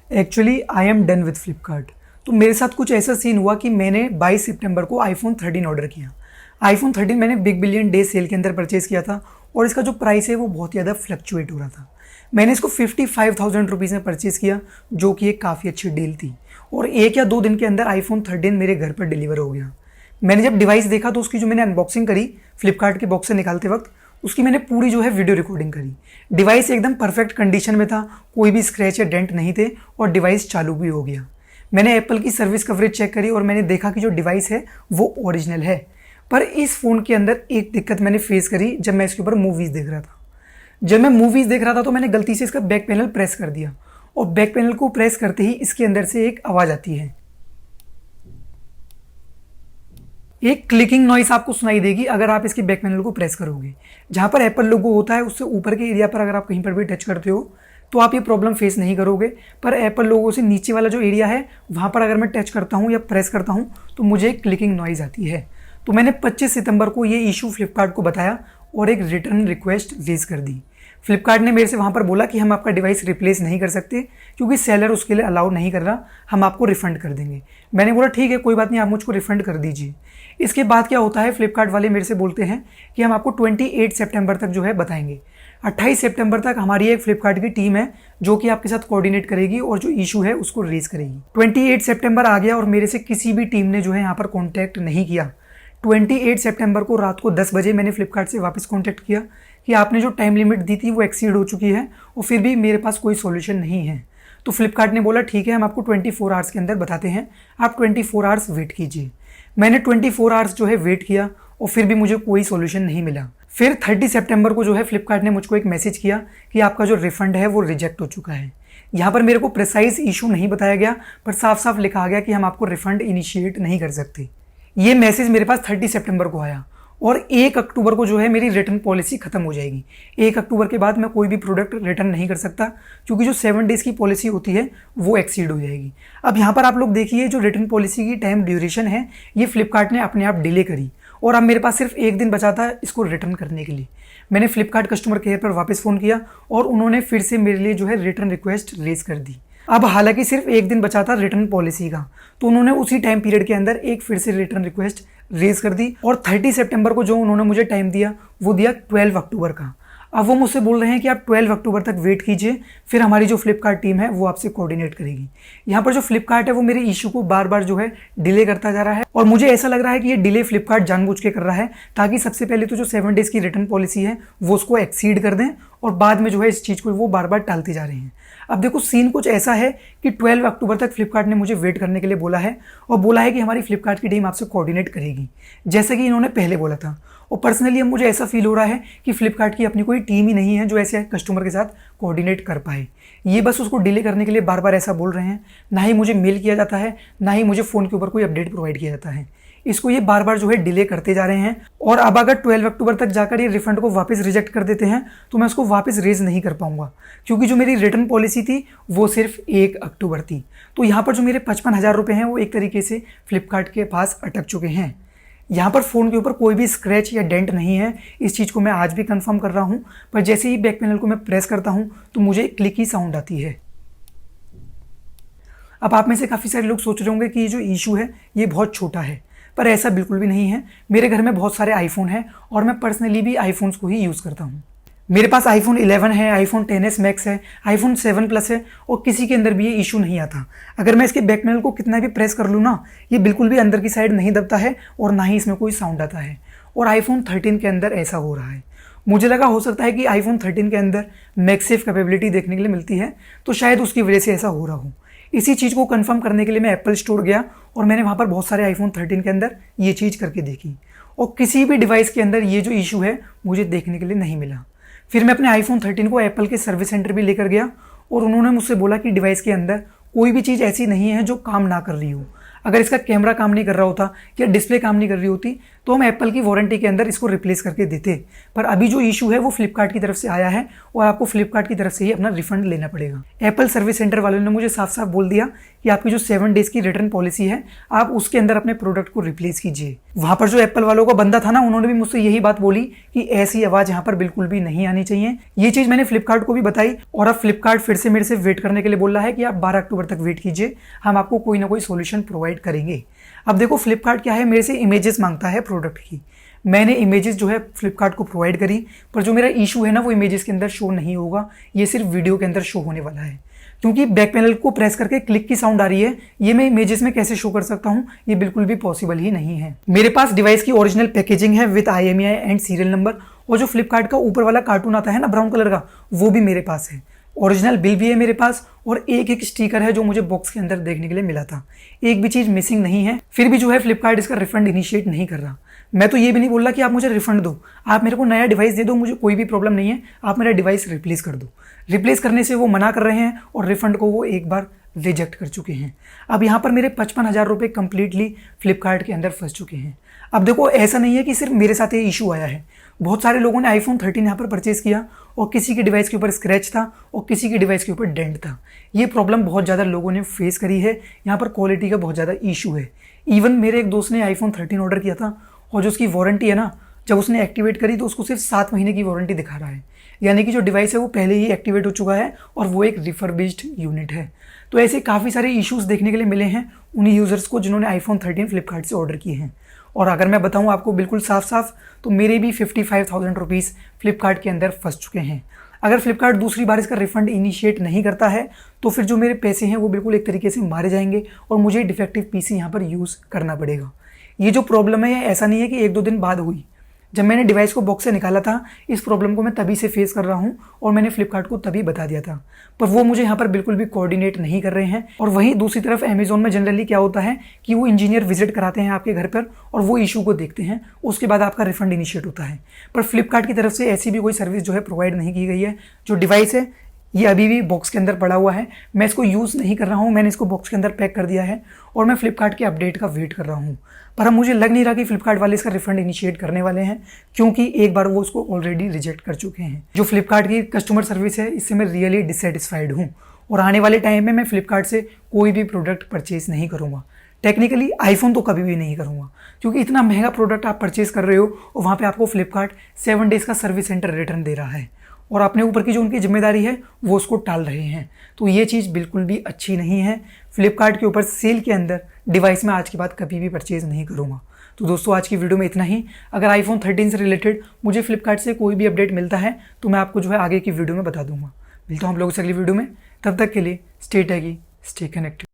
Actually I am done with Flipkart. तो मेरे साथ कुछ ऐसा सीन हुआ कि मैंने 22 सितंबर को आईफोन 13 ऑर्डर किया। आईफोन 13 मैंने बिग बिलियन डे सेल के अंदर परचेज़ किया था और इसका जो प्राइस है वो बहुत ज़्यादा फ्लक्चुएट हो रहा था। मैंने इसको 55,000 रुपीज़ में परचेज़ किया, जो कि एक काफ़ी अच्छी डील थी, और 1 या 2 दिन के अंदर आईफोन 13 मेरे घर पर डिलीवर हो गया। मैंने जब डिवाइस देखा तो उसकी जो मैंने अनबॉक्सिंग करी फ्लिपकार्ट के बॉक्स से निकालते वक्त, उसकी मैंने पूरी जो है वीडियो रिकॉर्डिंग करी। डिवाइस एकदम परफेक्ट कंडीशन में था, कोई भी स्क्रैच या डेंट नहीं थे और डिवाइस चालू भी हो गया। मैंने एप्पल की सर्विस कवरेज चेक करी और मैंने देखा कि जो डिवाइस है वो ओरिजिनल है। पर इस फ़ोन के अंदर एक दिक्कत मैंने फेस करी जब मैं इसके ऊपर मूवीज़ देख रहा था। जब मैं मूवीज़ देख रहा था तो मैंने गलती से इसका बैक पैनल प्रेस कर दिया, और बैक पैनल को प्रेस करते ही इसके अंदर से एक आवाज़ आती है। एक क्लिकिंग नॉइस आपको सुनाई देगी अगर आप इसके बैक पैनल को प्रेस करोगे। जहाँ पर एप्पल लोगो होता है उससे ऊपर के एरिया पर अगर आप कहीं पर भी टच करते हो तो आप ये प्रॉब्लम फेस नहीं करोगे, पर एप्पल लोगो से नीचे वाला जो एरिया है वहाँ पर अगर मैं टच करता हूँ या प्रेस करता हूँ तो मुझे एक क्लिकिंग नॉइज़ आती है। तो मैंने 25 सितंबर को ये इशू फ्लिपकार्ट को बताया और एक रिटर्न रिक्वेस्ट रेज कर दी। फ्लिपकार्ट ने मेरे से वहाँ पर बोला कि हम आपका डिवाइस रिप्लेस नहीं कर सकते क्योंकि सेलर उसके लिए अलाउ नहीं कर रहा, हम आपको रिफ़ंड कर देंगे। मैंने बोला ठीक है, कोई बात नहीं, आप मुझको रिफ़ंड कर दीजिए। इसके बाद क्या होता है, फ्लिपकार्ट वाले मेरे से बोलते हैं कि हम आपको 28 सितंबर तक जो है बताएंगे। 28 सितंबर तक हमारी एक फ्लिपकार्ट की टीम है जो कि आपके साथ कोऑर्डिनेट करेगी और जो इशू है उसको रेज करेगी। 28 सितंबर आ गया और मेरे से किसी भी टीम ने जो है यहाँ पर कॉन्टैक्ट नहीं किया। 28 सितंबर को रात को 10 बजे मैंने फ्लिपकार्ट से वापस कॉन्टैक्ट किया कि आपने जो टाइम लिमिट दी थी वो एक्सीड हो चुकी है और फिर भी मेरे पास कोई सॉल्यूशन नहीं है। तो फ्लिपकार्ट ने बोला ठीक है, हम आपको 24 आवर्स के अंदर बताते हैं, आप 24 आवर्स वेट कीजिए। मैंने 24 आवर्स जो है वेट किया और फिर भी मुझे कोई सॉल्यूशन नहीं मिला। फिर 30 सितंबर को जो है फ्लिपकार्ट ने मुझको एक मैसेज किया कि आपका जो रिफंड है वो रिजेक्ट हो चुका है। यहाँ पर मेरे को प्रिसाइज इशू नहीं बताया गया, पर साफ साफ लिखा गया कि हम आपको रिफंड इनिशिएट नहीं कर सकते। ये मैसेज मेरे पास 30 सितंबर को आया और 1 अक्टूबर को जो है मेरी रिटर्न पॉलिसी खत्म हो जाएगी। 1 अक्टूबर के बाद मैं कोई भी प्रोडक्ट रिटर्न नहीं कर सकता क्योंकि जो 7 डेज़ की पॉलिसी होती है वो एक्सीड हो जाएगी। अब यहाँ पर आप लोग देखिए, जो रिटर्न पॉलिसी की टाइम ड्यूरेशन है ये फ्लिपकार्ट ने अपने आप डिले करी और अब मेरे पास सिर्फ 1 दिन बचा था इसको रिटर्न करने के लिए। मैंने फ्लिपकार्ट कस्टमर केयर पर वापस फ़ोन किया और उन्होंने फिर से मेरे लिए जो है रिटर्न रिक्वेस्ट रेज कर दी। अब हालांकि सिर्फ 1 दिन बचा था रिटर्न पॉलिसी का, तो उन्होंने उसी टाइम पीरियड के अंदर एक फिर से रिटर्न रिक्वेस्ट रेज कर दी और 30 सितंबर को जो उन्होंने मुझे टाइम दिया वो दिया 12 अक्टूबर का। अब वो मुझसे बोल रहे हैं कि आप 12 अक्टूबर तक वेट कीजिए, फिर हमारी जो फ्लिपकार्ट टीम है वो आपसे कोऑर्डिनेट करेगी। यहाँ पर जो फ्लिपकार्ट है वो मेरे इशू को बार बार जो है डिले करता जा रहा है और मुझे ऐसा लग रहा है कि ये डिले फ्लिपकार्ट जानबूझ के कर रहा है ताकि सबसे पहले तो जो 7 डेज़ की रिटर्न पॉलिसी है वो उसको एक्सीड कर दें और बाद में जो है इस चीज़ को वो बार बार टालते जा रहे हैं। अब देखो, सीन कुछ ऐसा है कि 12 अक्टूबर तक फ्लिपकार्ट ने मुझे वेट करने के लिए बोला है और बोला है कि हमारी फ्लिपकार्ट की टीम आपसे कोऑर्डिनेट करेगी, जैसा कि इन्होंने पहले बोला था। और पर्सनली अब मुझे ऐसा फील हो रहा है कि फ्लिपकार्ट की अपनी कोई टीम ही नहीं है जो ऐसे कस्टमर के साथ कोऑर्डिनेट कर पाए। ये बस उसको डिले करने के लिए बार बार ऐसा बोल रहे हैं, ना ही मुझे मेल किया जाता है, ना ही मुझे फ़ोन के ऊपर कोई अपडेट प्रोवाइड किया जाता है। इसको ये बार बार जो है डिले करते जा रहे हैं और अब अगर 12 अक्टूबर तक जाकर ये रिफंड को वापस रिजेक्ट कर देते हैं तो मैं उसको वापस रेज नहीं कर पाऊंगा क्योंकि जो मेरी रिटर्न पॉलिसी थी वो सिर्फ 1 अक्टूबर थी। तो यहाँ पर जो मेरे 55,000 रुपये हैं वो एक तरीके से फ्लिपकार्ट के पास अटक चुके हैं। यहाँ पर फ़ोन के ऊपर कोई भी स्क्रैच या डेंट नहीं है, इस चीज़ को मैं आज भी कंफर्म कर रहा हूँ, पर जैसे ही बैक पैनल को मैं प्रेस करता हूँ तो मुझे क्लिक की साउंड आती है। अब आप में से काफ़ी सारे लोग सोच रहे होंगे कि ये जो इशू है ये बहुत छोटा है, पर ऐसा बिल्कुल भी नहीं है। मेरे घर में बहुत सारे आईफोन हैं और मैं पर्सनली भी आईफोन्स को ही यूज़ करता हूँ। मेरे पास आईफोन 11 है, आईफोन 10s मैक्स है, आईफोन 7 प्लस है और किसी के अंदर भी ये इशू नहीं आता। अगर मैं इसके बैक पैनल को कितना भी प्रेस कर लूँ ना, ये बिल्कुल भी अंदर की साइड नहीं दबता है और ना ही इसमें कोई साउंड आता है। और आईफोन 13 के अंदर ऐसा हो रहा है। मुझे लगा हो सकता है कि आईफोन 13 के अंदर मैक्सेफ कैपेबिलिटी देखने के लिए मिलती है, तो शायद उसकी वजह से ऐसा हो रहा हो। इसी चीज़ को कंफर्म करने के लिए मैं एप्पल स्टोर गया और मैंने वहाँ पर बहुत सारे आईफोन 13 के अंदर ये चीज़ करके देखी और किसी भी डिवाइस के अंदर ये जो इशू है मुझे देखने के लिए नहीं मिला। फिर मैं अपने आईफोन 13 को एप्पल के सर्विस सेंटर भी लेकर गया और उन्होंने मुझसे बोला कि डिवाइस के अंदर कोई भी चीज़ ऐसी नहीं है जो काम ना कर रही हो। अगर इसका कैमरा काम नहीं कर रहा होता या डिस्प्ले काम नहीं कर रही होती तो हम एप्पल की वारंटी के अंदर इसको रिप्लेस करके देते। पर अभी जो इशू है वो फ्लिपकार्ट की तरफ से आया है और आपको फ्लिपकार्ट की तरफ से ही अपना रिफंड लेना पड़ेगा। एप्पल सर्विस सेंटर वालों ने मुझे साफ साफ बोल दिया कि आपकी जो 7 डेज की रिटर्न पॉलिसी है आप उसके अंदर अपने प्रोडक्ट को रिप्लेस कीजिए। वहां पर जो एप्पल वालों का बंदा था ना, उन्होंने भी मुझसे यही बात बोली कि ऐसी आवाज यहाँ पर बिल्कुल भी नहीं आनी चाहिए। ये चीज मैंने फ्लिपकार्ट को भी बताई और अब फ्लिपकार्ट फिर से मेरे से वेट करने के लिए बोल रहा है कि आप 12 अक्टूबर तक वेट कीजिए, हम आपको कोई ना कोई सोल्यूशन प्रोवाइड करेंगे। अब देखो फ्लिपकार्ट क्या है, मेरे से इमेजेस मांगता है प्रोडक्ट की। मैंने इमेजेस जो है फ्लिपकार्ट को प्रोवाइड करी, पर जो मेरा इशू है ना वो इमेजेस के अंदर शो नहीं होगा, ये सिर्फ वीडियो के अंदर शो होने वाला है। क्योंकि बैक पैनल को प्रेस करके क्लिक की साउंड आ रही है, ये मैं इमेजेस में कैसे शो कर सकता हूँ, ये बिल्कुल भी पॉसिबल ही नहीं है। मेरे पास डिवाइस की ओरिजिनल पैकेजिंग है with IMEI and serial number, और जो फ्लिपकार्ट का ऊपर वाला कार्टून आता है ना ब्राउन कलर का, वो भी मेरे पास है। ओरिजिनल बिल भी है मेरे पास और एक स्टिकर है जो मुझे बॉक्स के अंदर देखने के लिए मिला था। एक भी चीज़ मिसिंग नहीं है, फिर भी जो है फ्लिपकार्ट इसका रिफंड इनिशिएट नहीं कर रहा। मैं तो ये भी नहीं बोल रहा कि आप मुझे रिफंड दो, आप मेरे को नया डिवाइस दे दो, मुझे कोई भी प्रॉब्लम नहीं है, आप मेरा डिवाइस रिप्लेस कर दो। रिप्लेस करने से वो मना कर रहे हैं और रिफंड को वो एक बार रिजेक्ट कर चुके हैं। अब यहाँ पर मेरे 55,000 रुपये कंप्लीटली फ्लिपकार्ट के अंदर फंस चुके हैं। अब देखो ऐसा नहीं है कि सिर्फ मेरे साथ ये इशू आया है, बहुत सारे लोगों ने iPhone 13 यहाँ पर परचेज किया और किसी के डिवाइस के ऊपर स्क्रैच था और किसी के डिवाइस के ऊपर डेंट था। ये प्रॉब्लम बहुत ज़्यादा लोगों ने फेस करी है, यहाँ पर क्वालिटी का बहुत ज़्यादा इशू है। इवन मेरे एक दोस्त ने iPhone 13 ऑर्डर किया था और जो उसकी वारंटी है ना, जब उसने एक्टिवेट करी तो उसको सिर्फ 7 महीने की वारंटी दिखा रहा है, यानी कि जो डिवाइस है वो पहले ही एक्टिवेट हो चुका है और वो एक रिफर्बिश्ड यूनिट है। तो ऐसे काफ़ी सारे इश्यूज देखने के लिए मिले हैं उन्हीं यूज़र्स को जिन्होंने iPhone 13 फ्लिपकार्ट से ऑर्डर किए हैं। और अगर मैं बताऊं आपको बिल्कुल साफ साफ, तो मेरे भी 55,000 रुपीज़ फ्लिपकार्ट के अंदर फंस चुके हैं। अगर फ्लिपकार्ट दूसरी बार इसका रिफंड इनिशिएट नहीं करता है तो फिर जो मेरे पैसे हैं वो बिल्कुल एक तरीके से मारे जाएंगे और मुझे डिफेक्टिव PC यहाँ पर यूज़ करना पड़ेगा। ये जो प्रॉब्लम है ऐसा नहीं है कि 1-2 दिन बाद हुई। जब मैंने डिवाइस को बॉक्स से निकाला था, इस प्रॉब्लम को मैं तभी से फेस कर रहा हूँ और मैंने फ्लिपकार्ट को तभी बता दिया था, पर वो मुझे यहाँ पर बिल्कुल भी कोऑर्डिनेट नहीं कर रहे हैं। और वहीं दूसरी तरफ अमेजोन में जनरली क्या होता है कि वो इंजीनियर विजिट कराते हैं आपके घर पर और वो इशू को देखते हैं, उसके बाद आपका रिफंड इनिशिएट होता है। पर फ्लिपकार्ट की तरफ से ऐसी भी कोई सर्विस जो है प्रोवाइड नहीं की गई है। जो डिवाइस है ये अभी भी बॉक्स के अंदर पड़ा हुआ है, मैं इसको यूज़ नहीं कर रहा हूँ, मैंने इसको बॉक्स के अंदर पैक कर दिया है और मैं फ्लिपकार्ट के अपडेट का वेट कर रहा हूँ। पर अब मुझे लग नहीं रहा कि फ्लिपकार्ट वाले इसका रिफंड इनिशिएट करने वाले हैं, क्योंकि एक बार वो उसको ऑलरेडी रिजेक्ट कर चुके हैं। जो फ्लिपकार्ट की कस्टमर सर्विस है इससे मैं रियली डिससेटिस्फाइड हूँ और आने वाले टाइम में मैं फ्लिपकार्ट से कोई भी प्रोडक्ट परचेज नहीं करूँगा। टेक्निकली iPhone तो कभी भी नहीं करूँगा, क्योंकि इतना महंगा प्रोडक्ट आप परचेज कर रहे हो और वहाँ पे आपको फ्लिपकार्ट 7 डेज़ का सर्विस सेंटर रिटर्न दे रहा है और अपने ऊपर की जो उनकी जिम्मेदारी है वो उसको टाल रहे हैं। तो ये चीज़ बिल्कुल भी अच्छी नहीं है। फ्लिपकार्ट के ऊपर सेल के अंदर डिवाइस में आज के बाद कभी भी परचेज नहीं करूँगा। तो दोस्तों आज की वीडियो में इतना ही। अगर iPhone 13 से रिलेटेड मुझे फ्लिपकार्ट से कोई भी अपडेट मिलता है तो मैं आपको जो है आगे की वीडियो में बता दूंगा। मिलता हूँ हम लोगों से अगली वीडियो में, तब तक के लिए स्टे टैगी, स्टे कनेक्टेड।